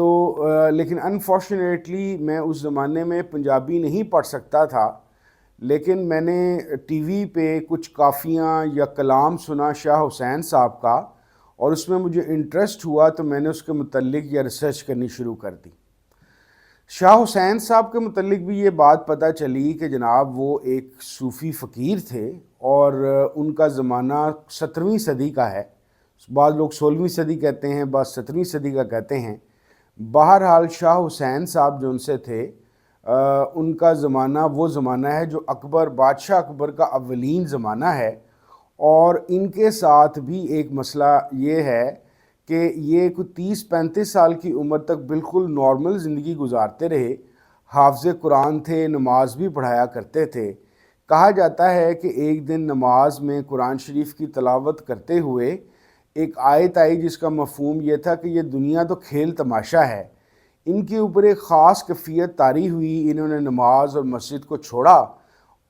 تو لیکن انفارچونیٹلی میں اس زمانے میں پنجابی نہیں پڑھ سکتا تھا، لیکن میں نے ٹی وی پہ کچھ کافیاں یا کلام سنا شاہ حسین صاحب کا، اور اس میں مجھے انٹرسٹ ہوا تو میں نے اس کے متعلق یا ریسرچ کرنی شروع کر دی۔ شاہ حسین صاحب کے متعلق بھی یہ بات پتہ چلی کہ جناب وہ ایک صوفی فقیر تھے، اور ان کا زمانہ 17ویں صدی کا ہے، بعض لوگ 16ویں صدی کہتے ہیں، بعض 17ویں صدی کا کہتے ہیں۔ بہرحال شاہ حسین صاحب جو ان سے تھے، ان کا زمانہ وہ زمانہ ہے جو بادشاہ اکبر کا اولین زمانہ ہے، اور ان کے ساتھ بھی ایک مسئلہ یہ ہے کہ یہ کوئی 30-35 سال کی عمر تک بالکل نارمل زندگی گزارتے رہے، حافظ قرآن تھے، نماز بھی پڑھایا کرتے تھے۔ کہا جاتا ہے کہ ایک دن نماز میں قرآن شریف کی تلاوت کرتے ہوئے ایک آیت آئی جس کا مفہوم یہ تھا کہ یہ دنیا تو کھیل تماشا ہے۔ ان کے اوپر ایک خاص کیفیت طاری ہوئی، انہوں نے نماز اور مسجد کو چھوڑا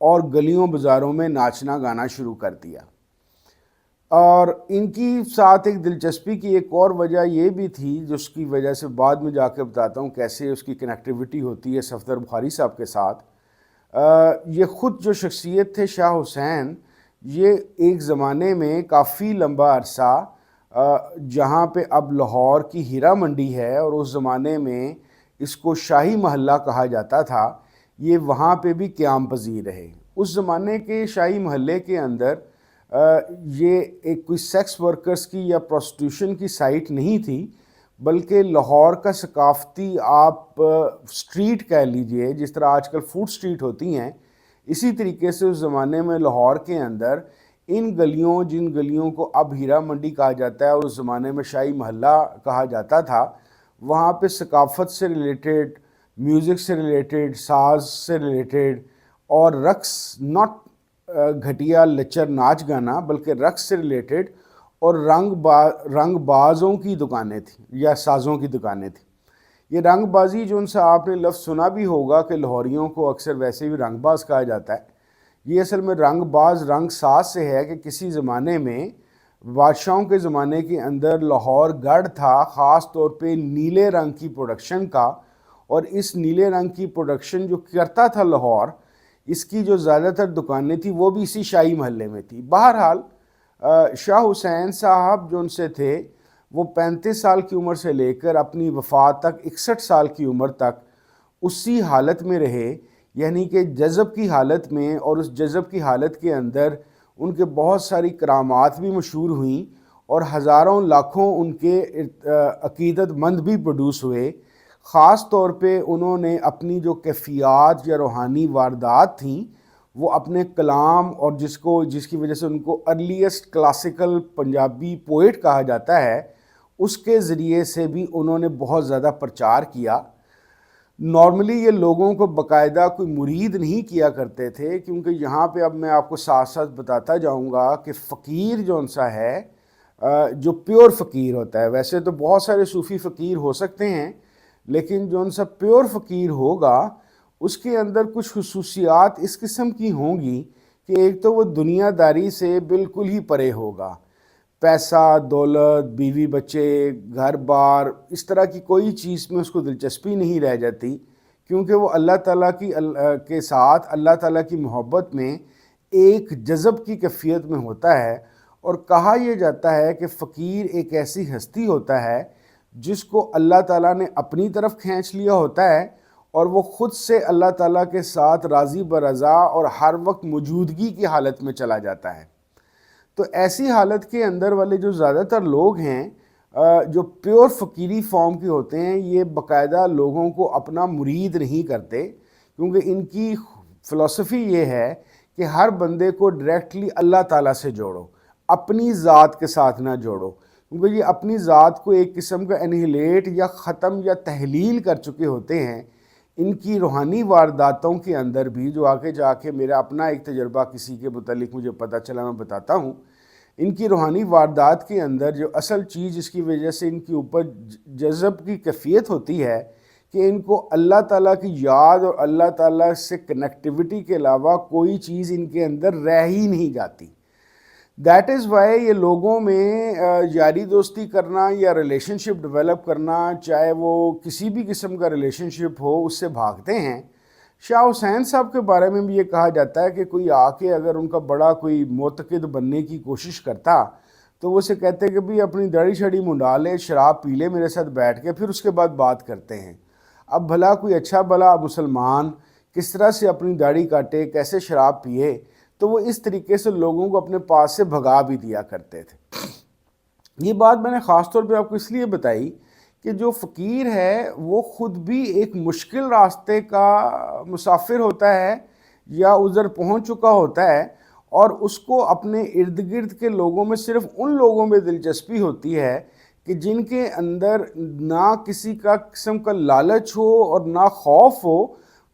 اور گلیوں بازاروں میں ناچنا گانا شروع کر دیا۔ اور ان کی ساتھ ایک دلچسپی کی ایک اور وجہ یہ بھی تھی، جس کی وجہ سے بعد میں جا کے بتاتا ہوں کیسے اس کی کنیکٹیوٹی ہوتی ہے صفدر بخاری صاحب کے ساتھ۔ یہ خود جو شخصیت تھے شاہ حسین، یہ ایک زمانے میں کافی لمبا عرصہ جہاں پہ اب لاہور کی ہیرا منڈی ہے، اور اس زمانے میں اس کو شاہی محلہ کہا جاتا تھا، یہ وہاں پہ بھی قیام پذیر رہے۔ اس زمانے کے شاہی محلے کے اندر یہ ایک کوئی سیکس ورکرز کی یا پروسٹیوشن کی سائٹ نہیں تھی، بلکہ لاہور کا ثقافتی آپ سٹریٹ کہہ لیجئے، جس طرح آج کل فوڈ سٹریٹ ہوتی ہیں، اسی طریقے سے اس زمانے میں لاہور کے اندر ان گلیوں، جن گلیوں کو اب ہیرا منڈی کہا جاتا ہے اور اس زمانے میں شاہی محلہ کہا جاتا تھا، وہاں پہ ثقافت سے ریلیٹڈ، میوزک سے ریلیٹڈ، ساز سے ریلیٹڈ، اور رقص، ناٹ گھٹیا لچر ناچ گانا بلکہ رقص سے ریلیٹڈ، اور رنگ بازوں کی دکانیں تھیں یا سازوں کی دکانیں تھیں۔ یہ رنگ بازی جو ان سے آپ نے لفظ سنا بھی ہوگا کہ لاہوریوں کو اکثر ویسے بھی رنگ باز کہا جاتا ہے، یہ اصل میں رنگ باز رنگ ساز سے ہے کہ کسی زمانے میں بادشاہوں کے زمانے کے اندر لاہور گڑھ تھا خاص طور پہ نیلے رنگ کی پروڈکشن کا، اور اس نیلے رنگ کی پروڈکشن جو کرتا تھا لاہور، اس کی جو زیادہ تر دکانیں تھیں وہ بھی اسی شاہی محلے میں تھی۔ بہرحال شاہ حسین صاحب جو ان سے تھے، وہ 35 سال کی عمر سے لے کر اپنی وفات تک 61 سال کی عمر تک اسی حالت میں رہے، یعنی کہ جذب کی حالت میں، اور اس جذب کی حالت کے اندر ان کے بہت ساری کرامات بھی مشہور ہوئیں، اور ہزاروں لاکھوں ان کے عقیدت مند بھی پروڈیوس ہوئے۔ خاص طور پہ انہوں نے اپنی جو کیفیات یا روحانی واردات تھیں، وہ اپنے کلام، اور جس کی وجہ سے ان کو ارلیسٹ کلاسیکل پنجابی پوئٹ کہا جاتا ہے، اس کے ذریعے سے بھی انہوں نے بہت زیادہ پرچار کیا۔ نارملی یہ لوگوں کو باقاعدہ کوئی مرید نہیں کیا کرتے تھے، کیونکہ یہاں پہ اب میں آپ کو ساتھ ساتھ بتاتا جاؤں گا کہ فقیر جو سا ہے، جو پیور فقیر ہوتا ہے، ویسے تو بہت سارے صوفی فقیر ہو سکتے ہیں، لیکن جو سا پیور فقیر ہوگا اس کے اندر کچھ خصوصیات اس قسم کی ہوں گی کہ ایک تو وہ دنیا داری سے بالکل ہی پرے ہوگا، پیسہ، دولت، بیوی بچے، گھر بار، اس طرح کی کوئی چیز میں اس کو دلچسپی نہیں رہ جاتی، کیونکہ وہ اللہ تعالیٰ کے ساتھ اللہ تعالیٰ کی محبت میں ایک جذب کی کیفیت میں ہوتا ہے۔ اور کہا یہ جاتا ہے کہ فقیر ایک ایسی ہستی ہوتا ہے جس کو اللہ تعالیٰ نے اپنی طرف کھینچ لیا ہوتا ہے، اور وہ خود سے اللہ تعالیٰ کے ساتھ راضی برضا اور ہر وقت موجودگی کی حالت میں چلا جاتا ہے۔ تو ایسی حالت کے اندر والے جو زیادہ تر لوگ ہیں، جو پیور فقیری فارم کے ہوتے ہیں، یہ باقاعدہ لوگوں کو اپنا مرید نہیں کرتے، کیونکہ ان کی فلسفی یہ ہے کہ ہر بندے کو ڈائریکٹلی اللہ تعالیٰ سے جوڑو، اپنی ذات کے ساتھ نہ جوڑو، کیونکہ یہ اپنی ذات کو ایک قسم کا انہیلیٹ یا ختم یا تحلیل کر چکے ہوتے ہیں۔ ان کی روحانی وارداتوں کے اندر بھی، جو آگے جا کے میرا اپنا ایک تجربہ کسی کے متعلق مجھے پتہ چلا، میں بتاتا ہوں، ان کی روحانی واردات کے اندر جو اصل چیز جس کی وجہ سے ان کے اوپر جذب کی کیفیت ہوتی ہے کہ ان کو اللہ تعالیٰ کی یاد اور اللہ تعالیٰ سے کنیکٹیوٹی کے علاوہ کوئی چیز ان کے اندر رہ ہی نہیں جاتی۔ دیٹ از وائی یہ لوگوں میں یاری دوستی کرنا یا ریلیشن شپ ڈیولپ کرنا، چاہے وہ کسی بھی قسم کا ریلیشن شپ ہو، اس سے بھاگتے ہیں۔ شاہ حسین صاحب کے بارے میں بھی یہ کہا جاتا ہے کہ کوئی آ کے اگر ان کا بڑا کوئی معتقد بننے کی کوشش کرتا تو وہ اسے کہتے کہ بھی اپنی داڑھی شاڑھی منڈا لے، شراب پی لے میرے ساتھ بیٹھ کے، پھر اس کے بعد بات کرتے ہیں۔ اب بھلا کوئی اچھا بھلا مسلمان کس طرح سے اپنی داڑھی کاٹے، کیسے شراب پیے، تو وہ اس طریقے سے لوگوں کو اپنے پاس سے بھگا بھی دیا کرتے تھے۔ یہ بات میں نے خاص طور پہ آپ کو اس لیے بتائی کہ جو فقیر ہے وہ خود بھی ایک مشکل راستے کا مسافر ہوتا ہے یا ادھر پہنچ چکا ہوتا ہے، اور اس کو اپنے ارد گرد کے لوگوں میں صرف ان لوگوں میں دلچسپی ہوتی ہے کہ جن کے اندر نہ کسی کا قسم کا لالچ ہو اور نہ خوف ہو،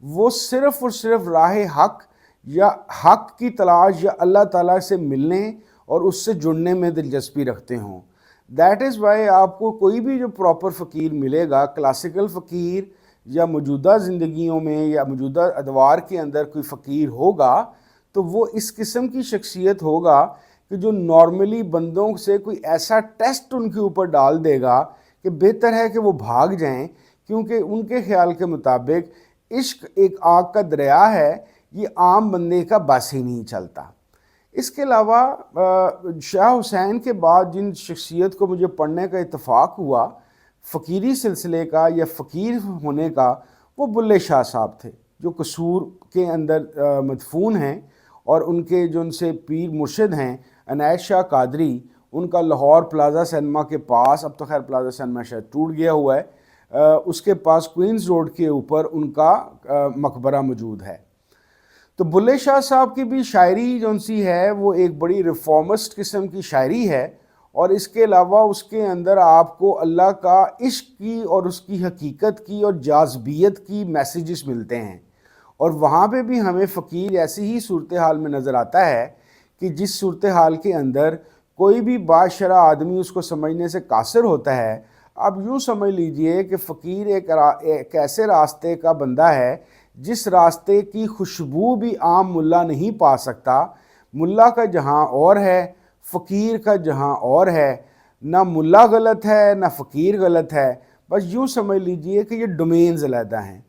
وہ صرف اور صرف راہ حق یا حق کی تلاش یا اللہ تعالیٰ سے ملنے اور اس سے جڑنے میں دلچسپی رکھتے ہوں۔ دیٹ از وائی آپ کو کوئی بھی جو پراپر فقیر ملے گا، کلاسیکل فقیر یا موجودہ زندگیوں میں یا موجودہ ادوار کے اندر کوئی فقیر ہوگا تو وہ اس قسم کی شخصیت ہوگا کہ جو نارملی بندوں سے کوئی ایسا ٹیسٹ ان کے اوپر ڈال دے گا کہ بہتر ہے کہ وہ بھاگ جائیں، کیونکہ ان کے خیال کے مطابق عشق ایک آگ کا دریا ہے، یہ عام بندے کا بس ہی نہیں چلتا۔ اس کے علاوہ شاہ حسین کے بعد جن شخصیت کو مجھے پڑھنے کا اتفاق ہوا فقیری سلسلے کا یا فقیر ہونے کا، وہ بلے شاہ صاحب تھے، جو قصور کے اندر مدفون ہیں، اور ان کے جو ان سے پیر مرشد ہیں عنایت شاہ قادری، ان کا لاہور پلازا سینما کے پاس، اب تو خیر پلازا سینما شاید ٹوٹ گیا ہوا ہے، اس کے پاس کوئنز روڈ کے اوپر ان کا مقبرہ موجود ہے۔ تو بلے شاہ صاحب کی بھی شاعری جو سی ہے وہ ایک بڑی ریفارمسٹ قسم کی شاعری ہے، اور اس کے علاوہ اس کے اندر آپ کو اللہ کا عشق کی اور اس کی حقیقت کی اور جاذبیت کی میسیجز ملتے ہیں، اور وہاں پہ بھی ہمیں فقیر ایسی ہی صورتحال میں نظر آتا ہے کہ جس صورتحال کے اندر کوئی بھی باشرح آدمی اس کو سمجھنے سے قاصر ہوتا ہے۔ اب یوں سمجھ لیجئے کہ فقیر ایک ایسے راستے کا بندہ ہے جس راستے کی خوشبو بھی عام ملا نہیں پا سکتا۔ ملا کا جہاں اور ہے، فقیر کا جہاں اور ہے، نہ ملا غلط ہے نہ فقیر غلط ہے، بس یوں سمجھ لیجئے کہ یہ ڈومینز علیحدہ ہیں۔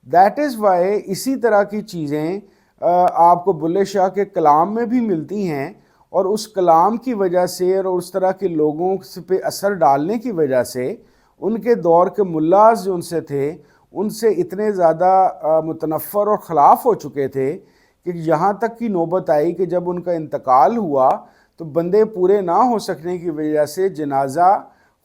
دیٹ از وائی اسی طرح کی چیزیں آپ کو بلے شاہ کے کلام میں بھی ملتی ہیں، اور اس کلام کی وجہ سے اور اس طرح کے لوگوں پہ اثر ڈالنے کی وجہ سے ان کے دور کے ملاز جو ان سے تھے، ان سے اتنے زیادہ متنفر اور خلاف ہو چکے تھے کہ یہاں تک کی نوبت آئی کہ جب ان کا انتقال ہوا تو بندے پورے نہ ہو سکنے کی وجہ سے جنازہ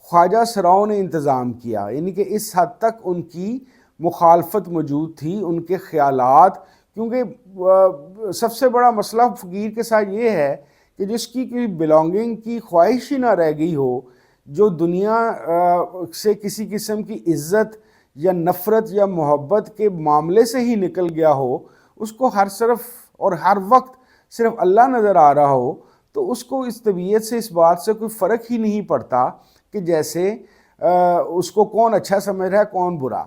خواجہ سراؤں نے انتظام کیا، یعنی کہ اس حد تک ان کی مخالفت موجود تھی، ان کے خیالات، کیونکہ سب سے بڑا مسئلہ فقیر کے ساتھ یہ ہے کہ جس کی کوئی بلانگنگ کی خواہش ہی نہ رہ گئی ہو، جو دنیا سے کسی قسم کی عزت یا نفرت یا محبت کے معاملے سے ہی نکل گیا ہو، اس کو ہر طرف اور ہر وقت صرف اللہ نظر آ رہا ہو، تو اس کو اس طبیعت سے اس بات سے کوئی فرق ہی نہیں پڑتا کہ جیسے اس کو کون اچھا سمجھ رہا ہے کون برا۔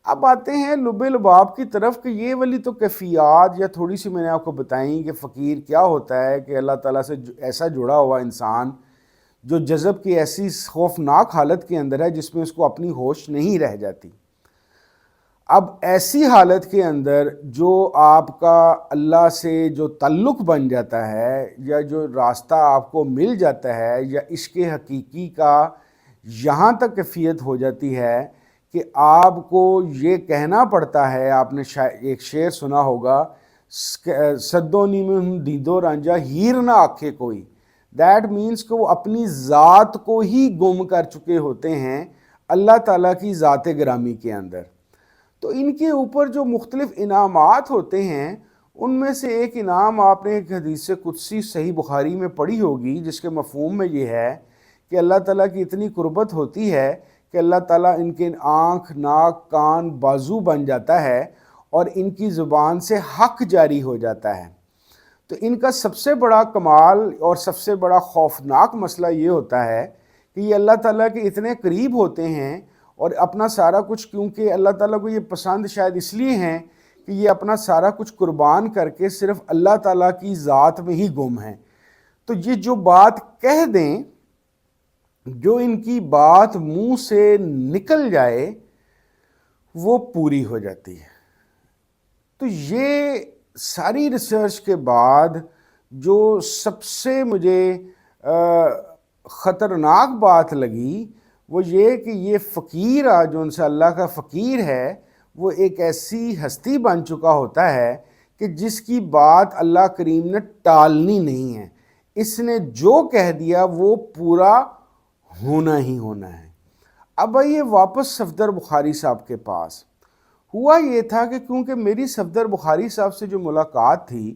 اب آتے ہیں لب لباب کی طرف کہ یہ والی تو کیفیات یا تھوڑی سی میں نے آپ کو بتائیں کہ فقیر کیا ہوتا ہے، کہ اللہ تعالیٰ سے ایسا جڑا ہوا انسان جو جذب کی ایسی خوفناک حالت کے اندر ہے جس میں اس کو اپنی ہوش نہیں رہ جاتی۔ اب ایسی حالت کے اندر جو آپ کا اللہ سے جو تعلق بن جاتا ہے یا جو راستہ آپ کو مل جاتا ہے یا عشق حقیقی کا یہاں تک کیفیت ہو جاتی ہے کہ آپ کو یہ کہنا پڑتا ہے، آپ نے ایک شعر سنا ہوگا، صدونی میں ہم دیدو رانجا ہیر نہ آکھے کوئی، دیٹ مینس کہ وہ اپنی ذات کو ہی گم کر چکے ہوتے ہیں اللہ تعالیٰ کی ذات گرامی کے اندر۔ تو ان کے اوپر جو مختلف انعامات ہوتے ہیں، ان میں سے ایک انعام آپ نے ایک حدیث قدسی صحیح بخاری میں پڑھی ہوگی جس کے مفہوم میں یہ ہے کہ اللہ تعالیٰ کی اتنی قربت ہوتی ہے کہ اللہ تعالیٰ ان کے آنکھ، ناک، کان، بازو بن جاتا ہے اور ان کی زبان سے حق جاری ہو جاتا ہے۔ تو ان کا سب سے بڑا کمال اور سب سے بڑا خوفناک مسئلہ یہ ہوتا ہے کہ یہ اللہ تعالیٰ کے اتنے قریب ہوتے ہیں، اور اپنا سارا کچھ، کیونکہ اللہ تعالیٰ کو یہ پسند شاید اس لیے ہیں کہ یہ اپنا سارا کچھ قربان کر کے صرف اللہ تعالیٰ کی ذات میں ہی گم ہیں۔ تو یہ جو بات کہہ دیں، جو ان کی بات منہ سے نکل جائے وہ پوری ہو جاتی ہے۔ تو یہ ساری ریسرچ کے بعد جو سب سے مجھے خطرناک بات لگی وہ یہ کہ یہ فقیر جو ان سے اللہ کا فقیر ہے، وہ ایک ایسی ہستی بن چکا ہوتا ہے کہ جس کی بات اللہ کریم نے ٹالنی نہیں ہے، اس نے جو کہہ دیا وہ پورا ہونا ہی ہونا ہے۔ اب آئیے واپس صفدر بخاری صاحب کے پاس۔ ہوا یہ تھا کہ کیونکہ میری صفدر بخاری صاحب سے جو ملاقات تھی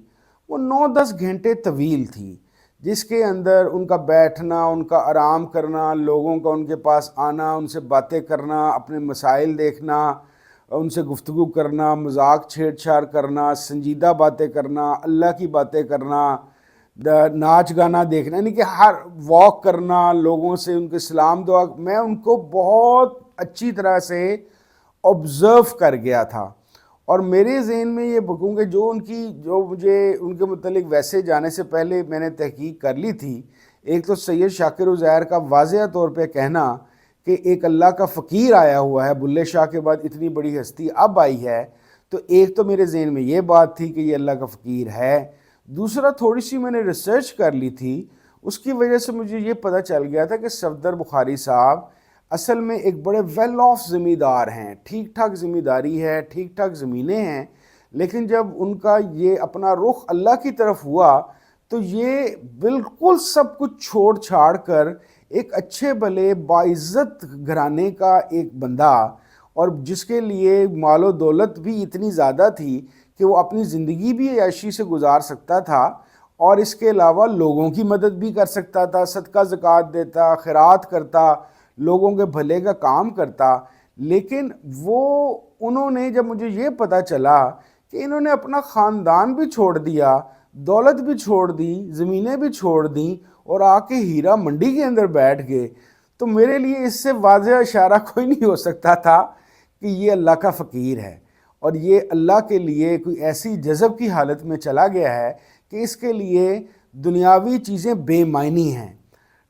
وہ 9-10 گھنٹے طویل تھی، جس کے اندر ان کا بیٹھنا، ان کا آرام کرنا، لوگوں کا ان کے پاس آنا، ان سے باتیں کرنا، اپنے مسائل دیکھنا، ان سے گفتگو کرنا، مذاق چھیڑ چھاڑ کرنا، سنجیدہ باتیں کرنا، اللہ کی باتیں کرنا، ناچ گانا دیکھنا، یعنی کہ ہر واک کرنا، لوگوں سے ان کے سلام دعا، میں ان کو بہت اچھی طرح سے آبزرو کر گیا تھا۔ اور میرے ذہن میں یہ بکوں کہ جو مجھے ان کے متعلق ویسے جانے سے پہلے میں نے تحقیق کر لی تھی، ایک تو سید شاکر عزیر کا واضح طور پہ کہنا کہ ایک اللہ کا فقیر آیا ہوا ہے، بلے شاہ کے بعد اتنی بڑی ہستی اب آئی ہے، تو ایک تو میرے ذہن میں یہ بات تھی کہ یہ اللہ کا فقیر ہے۔ دوسرا، تھوڑی سی میں نے ریسرچ کر لی تھی، اس کی وجہ سے مجھے یہ پتہ چل گیا تھا کہ صفدر بخاری صاحب اصل میں ایک بڑے ویل آف ذمہ دار ہیں، ٹھیک ٹھاک ذمہ داری ہے، ٹھیک ٹھاک زمینیں ہیں، لیکن جب ان کا یہ اپنا رخ اللہ کی طرف ہوا تو یہ بالکل سب کچھ چھوڑ چھاڑ کر ایک اچھے بھلے باعزت گھرانے کا ایک بندہ، اور جس کے لیے مال و دولت بھی اتنی زیادہ تھی کہ وہ اپنی زندگی بھی عیاشی سے گزار سکتا تھا، اور اس کے علاوہ لوگوں کی مدد بھی کر سکتا تھا، صدقہ زکوٰۃ دیتا، خیرات کرتا، لوگوں کے بھلے کا کام کرتا۔ لیکن انہوں نے جب مجھے یہ پتہ چلا کہ انہوں نے اپنا خاندان بھی چھوڑ دیا، دولت بھی چھوڑ دی، زمینیں بھی چھوڑ دیں، اور آ کے ہیرا منڈی کے اندر بیٹھ گئے، تو میرے لیے اس سے واضح اشارہ کوئی نہیں ہو سکتا تھا کہ یہ اللہ کا فقیر ہے، اور یہ اللہ کے لیے کوئی ایسی جذب کی حالت میں چلا گیا ہے کہ اس کے لیے دنیاوی چیزیں بے معنی ہیں۔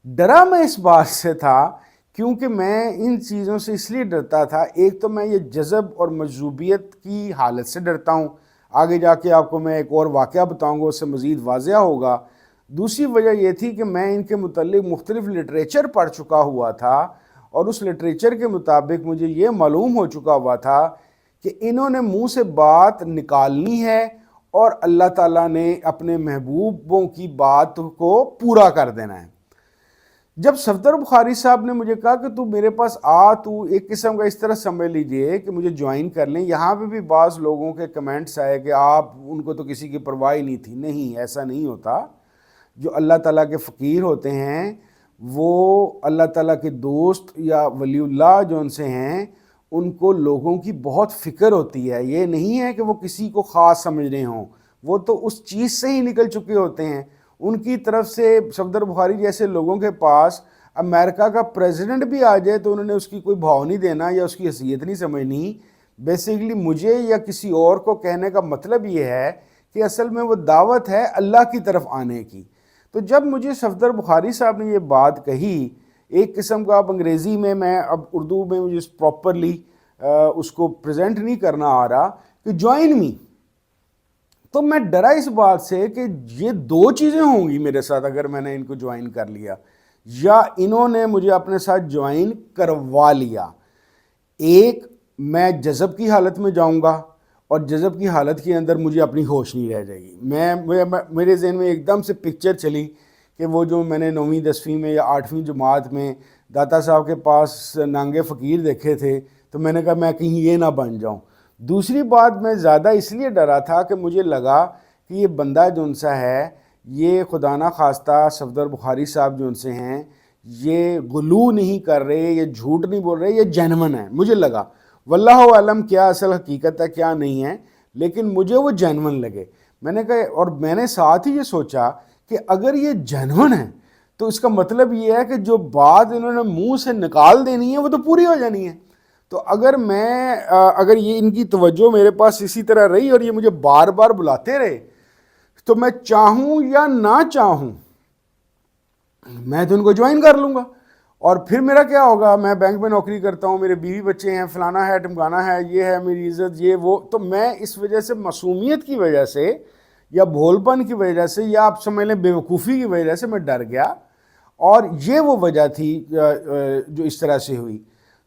ڈرا میں اس بات سے تھا کیونکہ میں ان چیزوں سے اس لیے ڈرتا تھا، ایک تو میں یہ جذب اور مجذوبیت کی حالت سے ڈرتا ہوں، آگے جا کے آپ کو میں ایک اور واقعہ بتاؤں گا، اس سے مزید واضح ہوگا۔ دوسری وجہ یہ تھی کہ میں ان کے متعلق مختلف لٹریچر پڑھ چکا ہوا تھا، اور اس لٹریچر کے مطابق مجھے یہ معلوم ہو چکا ہوا تھا کہ انہوں نے منہ سے بات نکالنی ہے اور اللہ تعالیٰ نے اپنے محبوبوں کی بات کو پورا کر دینا ہے۔ جب صفدر بخاری صاحب نے مجھے کہا کہ تو میرے پاس تو ایک قسم کا اس طرح سمجھ لیجئے کہ مجھے جوائن کر لیں، یہاں پہ بھی بعض لوگوں کے کمنٹس آئے کہ آپ ان کو تو کسی کی پرواہ نہیں تھی۔ نہیں، ایسا نہیں ہوتا۔ جو اللہ تعالیٰ کے فقیر ہوتے ہیں وہ اللہ تعالیٰ کے دوست یا ولی اللہ جو ان سے ہیں، ان کو لوگوں کی بہت فکر ہوتی ہے۔ یہ نہیں ہے کہ وہ کسی کو خاص سمجھ رہے ہوں، وہ تو اس چیز سے ہی نکل چکے ہوتے ہیں۔ ان کی طرف سے صفدر بخاری جیسے لوگوں کے پاس امریکہ کا پریزیڈنٹ بھی آ جائے تو انہوں نے اس کی کوئی بھاؤ نہیں دینا یا اس کی حیثیت نہیں سمجھنی۔ بیسیکلی مجھے یا کسی اور کو کہنے کا مطلب یہ ہے کہ اصل میں وہ دعوت ہے اللہ کی طرف آنے کی۔ تو جب مجھے صفدر بخاری صاحب نے یہ بات کہی، ایک قسم کا اب انگریزی میں اب اردو میں مجھے پراپرلی اس کو پریزنٹ نہیں کرنا آ رہا کہ جوائن می، تو میں ڈرا اس بات سے کہ یہ دو چیزیں ہوں گی میرے ساتھ اگر میں نے ان کو جوائن کر لیا، یا انہوں نے مجھے اپنے ساتھ جوائن کروا لیا۔ ایک، میں جذب کی حالت میں جاؤں گا، اور جذب کی حالت کے اندر مجھے اپنی ہوش نہیں رہ جائے گی۔ میرے ذہن میں ایک دم سے پکچر چلی کہ وہ جو میں نے 9ویں 10ویں میں یا 8ویں جماعت میں داتا صاحب کے پاس نانگے فقیر دیکھے تھے، تو میں نے کہا میں کہیں یہ نہ بن جاؤں۔ دوسری بات، میں زیادہ اس لیے ڈرا تھا کہ مجھے لگا کہ یہ بندہ جو ان سا ہے، یہ خدا نہ خواستہ صفدر بخاری صاحب جو ان سے ہیں، یہ غلو نہیں کر رہے، یہ جھوٹ نہیں بول رہے، یہ جینون ہے۔ مجھے لگا، واللہ عالم کیا اصل حقیقت ہے کیا نہیں ہے، لیکن مجھے وہ جینون لگے۔ میں نے کہا، اور میں نے ساتھ ہی یہ سوچا کہ اگر یہ جینون ہے تو اس کا مطلب یہ ہے کہ جو بات انہوں نے منہ سے نکال دینی ہے وہ تو پوری ہو جانی ہے۔ تو اگر یہ ان کی توجہ میرے پاس اسی طرح رہی اور یہ مجھے بار بار بلاتے رہے، تو میں چاہوں یا نہ چاہوں میں تو ان کو جوائن کر لوں گا، اور پھر میرا کیا ہوگا، میں بینک میں نوکری کرتا ہوں، میرے بیوی بچے ہیں، فلانا ہے ٹمکانا ہے، یہ ہے میری عزت، یہ وہ. تو میں اس وجہ سے معصومیت کی وجہ سے یا بھولپن کی وجہ سے یا آپ سمجھ لیں بے وقوفی کی وجہ سے میں ڈر گیا، اور یہ وہ وجہ تھی جو اس طرح سے ہوئی.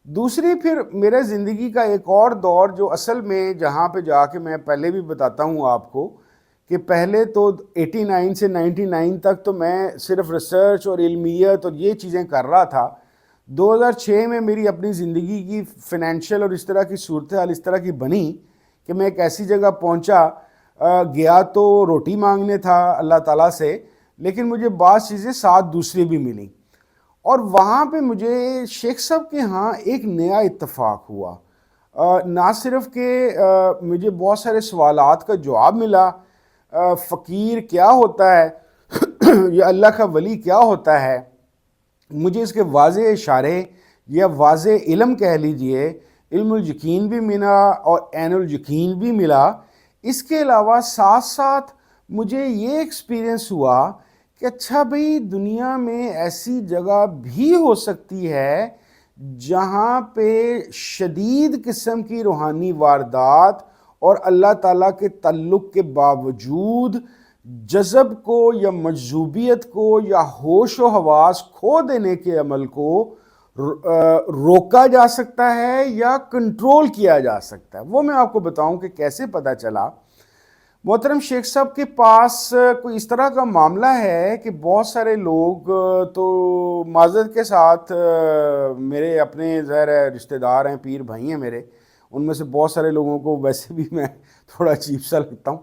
دوسری پھر میرے زندگی کا ایک اور دور جو اصل میں جہاں پہ جا کے میں پہلے بھی بتاتا ہوں آپ کو کہ پہلے تو 89 سے 99 تک تو میں صرف ریسرچ اور علمیت اور یہ چیزیں کر رہا تھا. 2006 میں میری اپنی زندگی کی فنینشیل اور اس طرح کی صورتحال اس طرح کی بنی کہ میں ایک ایسی جگہ پہنچا، گیا تو روٹی مانگنے تھا اللہ تعالیٰ سے، لیکن مجھے بعض چیزیں ساتھ دوسری بھی ملیں، اور وہاں پہ مجھے شیخ صاحب کے ہاں ایک نیا اتفاق ہوا. نہ صرف کہ مجھے بہت سارے سوالات کا جواب ملا، فقیر کیا ہوتا ہے یا اللہ کا ولی کیا ہوتا ہے، مجھے اس کے واضح اشارے یا واضح علم کہہ لیجئے، علم الیقین بھی ملا اور عین الیقین بھی ملا. اس کے علاوہ ساتھ ساتھ مجھے یہ ایکسپیرینس ہوا کہ اچھا بھئی دنیا میں ایسی جگہ بھی ہو سکتی ہے جہاں پہ شدید قسم کی روحانی واردات اور اللہ تعالیٰ کے تعلق کے باوجود جذب کو یا مجذوبیت کو یا ہوش و حواس کھو دینے کے عمل کو روکا جا سکتا ہے یا کنٹرول کیا جا سکتا ہے. وہ میں آپ کو بتاؤں کہ کیسے پتہ چلا. محترم شیخ صاحب کے پاس کوئی اس طرح کا معاملہ ہے کہ بہت سارے لوگ تو معذرت کے ساتھ میرے اپنے ظاہر رشتہ دار ہیں، پیر بھائی ہیں میرے، ان میں سے بہت سارے لوگوں کو ویسے بھی میں تھوڑا عجیب سا لگتا ہوں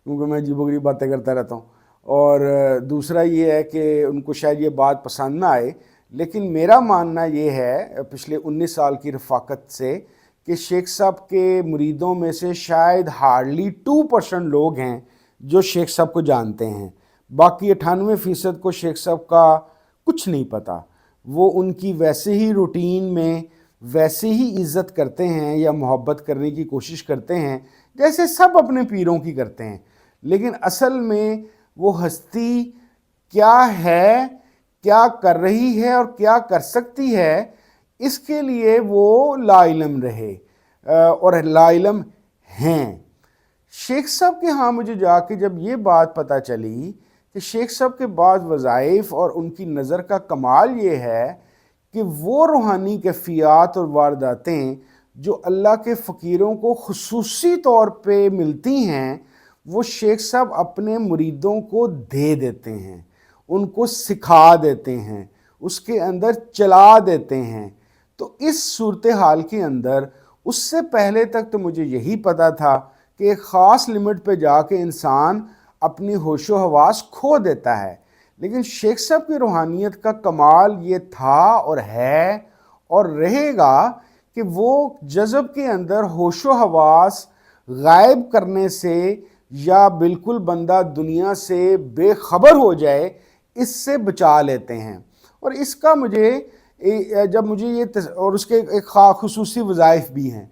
کیونکہ میں عجیب و غریب باتیں کرتا رہتا ہوں، اور دوسرا یہ ہے کہ ان کو شاید یہ بات پسند نہ آئے، لیکن میرا ماننا یہ ہے پچھلے 19 سال کی رفاقت سے کہ شیخ صاحب کے مریدوں میں سے شاید ہارڈلی 2% لوگ ہیں جو شیخ صاحب کو جانتے ہیں. باقی 98% کو شیخ صاحب کا کچھ نہیں پتہ. وہ ان کی ویسے ہی روٹین میں ویسے ہی عزت کرتے ہیں یا محبت کرنے کی کوشش کرتے ہیں جیسے سب اپنے پیروں کی کرتے ہیں، لیکن اصل میں وہ ہستی کیا ہے، کیا کر رہی ہے اور کیا کر سکتی ہے، اس کے لیے وہ لا علم رہے اور لا علم ہیں. شیخ صاحب کے ہاں مجھے جا کے جب یہ بات پتہ چلی کہ شیخ صاحب کے بعض وظائف اور ان کی نظر کا کمال یہ ہے کہ وہ روحانی کیفیات اور وارداتیں جو اللہ کے فقیروں کو خصوصی طور پہ ملتی ہیں وہ شیخ صاحب اپنے مریدوں کو دے دیتے ہیں، ان کو سکھا دیتے ہیں، اس کے اندر چلا دیتے ہیں. تو اس صورتحال کے اندر اس سے پہلے تک تو مجھے یہی پتہ تھا کہ ایک خاص لمٹ پہ جا کے انسان اپنی ہوش و حواس کھو دیتا ہے، لیکن شیخ صاحب کی روحانیت کا کمال یہ تھا اور ہے اور رہے گا کہ وہ جذب کے اندر ہوش و حواس غائب کرنے سے یا بالکل بندہ دنیا سے بے خبر ہو جائے اس سے بچا لیتے ہیں. اور اس کا مجھے جب مجھے یہ اور اس کے ایک خصوصی وظائف بھی ہیں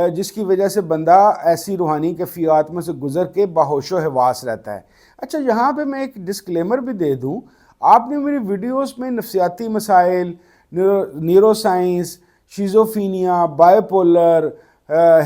جس کی وجہ سے بندہ ایسی روحانی کیفیات میں سے گزر کے باہوش و حواس رہتا ہے. اچھا یہاں پہ میں ایک ڈسکلیمر بھی دے دوں، آپ نے میری ویڈیوز میں نفسیاتی مسائل، neuro science, schizophrenia, by polar,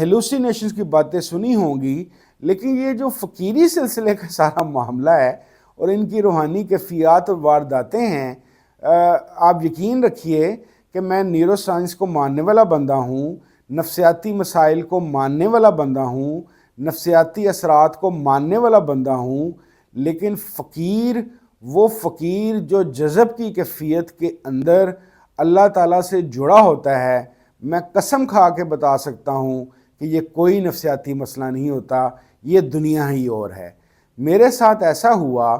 hallucinations کی باتیں سنی ہوں گی، لیکن یہ جو فقیری سلسلے کا سارا معاملہ ہے اور ان کی روحانی کیفیات اور وارداتیں ہیں، آپ یقین رکھیے کہ میں نیورو سائنس کو ماننے والا بندہ ہوں، نفسیاتی مسائل کو ماننے والا بندہ ہوں، نفسیاتی اثرات کو ماننے والا بندہ ہوں، لیکن فقیر وہ فقیر جو جذب کی کیفیت کے اندر اللہ تعالیٰ سے جڑا ہوتا ہے، میں قسم کھا کے بتا سکتا ہوں کہ یہ کوئی نفسیاتی مسئلہ نہیں ہوتا، یہ دنیا ہی اور ہے. میرے ساتھ ایسا ہوا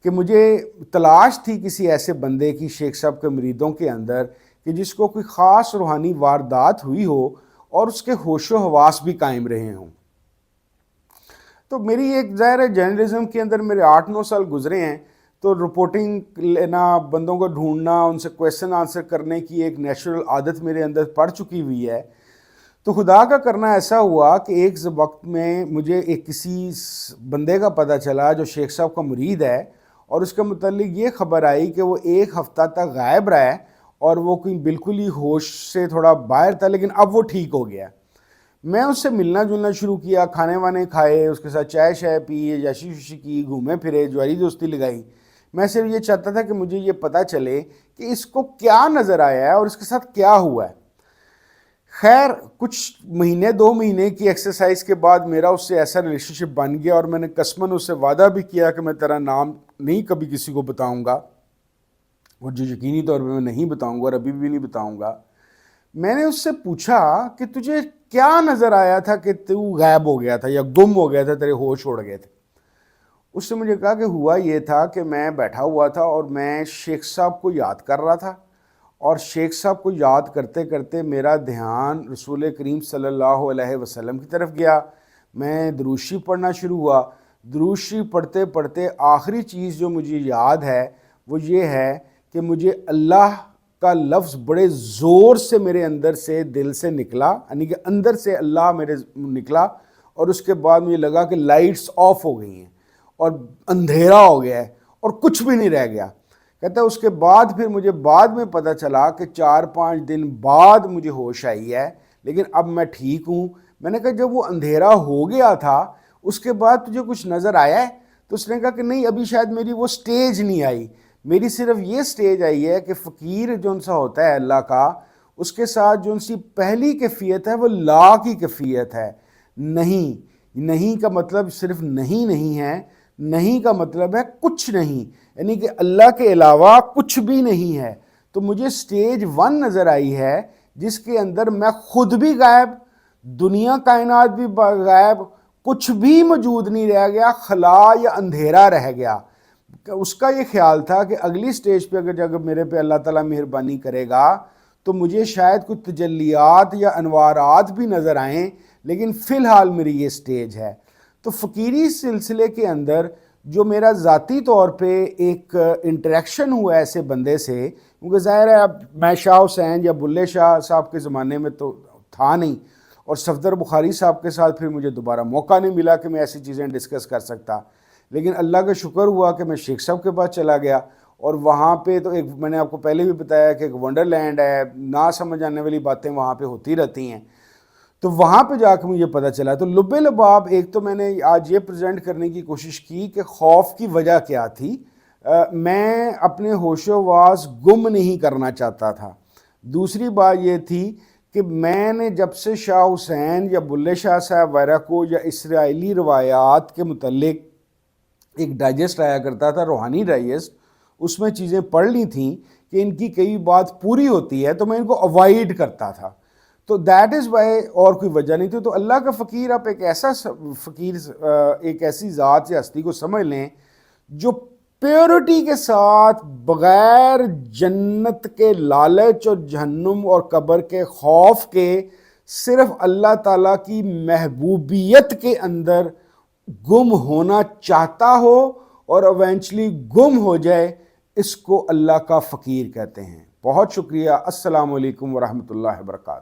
کہ مجھے تلاش تھی کسی ایسے بندے کی شیخ صاحب کے مریدوں کے اندر کہ جس کو کوئی خاص روحانی واردات ہوئی ہو اور اس کے ہوش و حواس بھی قائم رہے ہوں. تو میری ایک ظاہر ہے جرنلزم کے اندر میرے 8-9 سال گزرے ہیں، تو رپورٹنگ لینا، بندوں کو ڈھونڈنا، ان سے کویسچن آنسر کرنے کی ایک نیچرل عادت میرے اندر پڑ چکی ہوئی ہے. تو خدا کا کرنا ایسا ہوا کہ ایک وقت میں مجھے ایک کسی بندے کا پتہ چلا جو شیخ صاحب کا مرید ہے، اور اس کے متعلق یہ خبر آئی کہ وہ 1 ہفتہ تک غائب رہا ہے اور وہ کوئی بالکل ہی ہوش سے تھوڑا باہر تھا، لیکن اب وہ ٹھیک ہو گیا۔ میں اس سے ملنا جلنا شروع کیا، کھانے وانے کھائے، اس کے ساتھ چائے شائے پی، یاشی شوشی کی، گھومے پھرے، جواری دوستی لگائی۔ میں صرف یہ چاہتا تھا کہ مجھے یہ پتہ چلے کہ اس کو کیا نظر آیا ہے اور اس کے ساتھ کیا ہوا ہے۔ خیر کچھ مہینے 2 مہینے کی ایکسرسائز کے بعد میرا اس سے ایسا ریلیشن شپ بن گیا، اور میں نے قسماً اس سے وعدہ بھی کیا کہ میں تیرا نام نہیں کبھی کسی کو بتاؤں گا، اور جو یقینی طور پہ میں نہیں بتاؤں گا اور ابھی بھی نہیں بتاؤں گا۔ میں نے اس سے پوچھا کہ تجھے کیا نظر آیا تھا کہ تو غائب ہو گیا تھا یا گم ہو گیا تھا، تیرے ہوش اڑ گئے تھے؟ اس نے مجھے کہا کہ ہوا یہ تھا کہ میں بیٹھا ہوا تھا اور میں شیخ صاحب کو یاد کر رہا تھا، اور شیخ صاحب کو یاد کرتے کرتے میرا دھیان رسول کریم صلی اللہ علیہ وسلم کی طرف گیا۔ میں درود شریف پڑھنا شروع ہوا۔ درود شریف پڑھتے پڑھتے آخری چیز جو مجھے یاد ہے وہ یہ ہے کہ مجھے اللہ کا لفظ بڑے زور سے میرے اندر سے دل سے نکلا، یعنی کہ اندر سے اللہ میرے نکلا، اور اس کے بعد مجھے لگا کہ لائٹس آف ہو گئی ہیں اور اندھیرا ہو گیا ہے اور کچھ بھی نہیں رہ گیا۔ کہتا ہے اس کے بعد پھر مجھے بعد میں پتہ چلا کہ 4-5 دن بعد مجھے ہوش آئی ہے، لیکن اب میں ٹھیک ہوں۔ میں نے کہا جب وہ اندھیرا ہو گیا تھا اس کے بعد تجھے کچھ نظر آیا ہے؟ تو اس نے کہا کہ نہیں، ابھی شاید میری وہ سٹیج نہیں آئی، میری صرف یہ سٹیج آئی ہے کہ فقیر جو ان سا ہوتا ہے اللہ کا، اس کے ساتھ جو ان سی پہلی کیفیت ہے وہ لا کی کیفیت ہے۔ نہیں کا مطلب صرف نہیں ہے، نہیں کا مطلب ہے کچھ نہیں، یعنی کہ اللہ کے علاوہ کچھ بھی نہیں ہے۔ تو مجھے سٹیج 1 نظر آئی ہے جس کے اندر میں خود بھی غائب، دنیا کائنات بھی غائب، کچھ بھی موجود نہیں رہ گیا، خلا یا اندھیرا رہ گیا۔ اس کا یہ خیال تھا کہ اگلی سٹیج پہ اگر جب میرے پہ اللہ تعالیٰ مہربانی کرے گا تو مجھے شاید کچھ تجلیات یا انوارات بھی نظر آئیں، لیکن فی الحال میری یہ سٹیج ہے۔ تو فقیری سلسلے کے اندر جو میرا ذاتی طور پہ ایک انٹریکشن ہوا ایسے بندے سے، کیونکہ ظاہر ہے اب میں شاہ حسین یا بلے شاہ صاحب کے زمانے میں تو تھا نہیں، اور صفدر بخاری صاحب کے ساتھ پھر مجھے دوبارہ موقع نہیں ملا کہ میں ایسی چیزیں ڈسکس کر سکتا، لیکن اللہ کا شکر ہوا کہ میں شیخ صاحب کے پاس چلا گیا، اور وہاں پہ تو ایک میں نے آپ کو پہلے بھی بتایا کہ ایک ونڈر لینڈ ہے، نہ سمجھ آنے والی باتیں وہاں پہ ہوتی رہتی ہیں۔ تو وہاں پہ جا کے مجھے پتہ چلا۔ تو لب لباب ایک تو میں نے آج یہ پریزنٹ کرنے کی کوشش کی کہ خوف کی وجہ کیا تھی۔ میں اپنے ہوش و واس گم نہیں کرنا چاہتا تھا۔ دوسری بات یہ تھی کہ میں نے جب سے شاہ حسین یا بلے شاہ صاحب وغیرہ کو یا اسرائیلی روایات کے متعلق ایک ڈائجسٹ آیا کرتا تھا، روحانی ڈائجسٹ، اس میں چیزیں پڑھ لی تھیں کہ ان کی کئی بات پوری ہوتی ہے، تو میں ان کو اوائڈ کرتا تھا۔ تو دیٹ از وائی، اور کوئی وجہ نہیں تھی۔ تو اللہ کا فقیر، آپ ایک ایسا فقیر، ایک ایسی ذات یا ہستی کو سمجھ لیں جو پیورٹی کے ساتھ بغیر جنت کے لالچ اور جہنم اور قبر کے خوف کے صرف اللہ تعالیٰ کی محبوبیت کے اندر گم ہونا چاہتا ہو اور ایونچولی گم ہو جائے، اس کو اللہ کا فقیر کہتے ہیں۔ بہت شکریہ۔ السلام علیکم ورحمۃ اللہ وبرکاتہ۔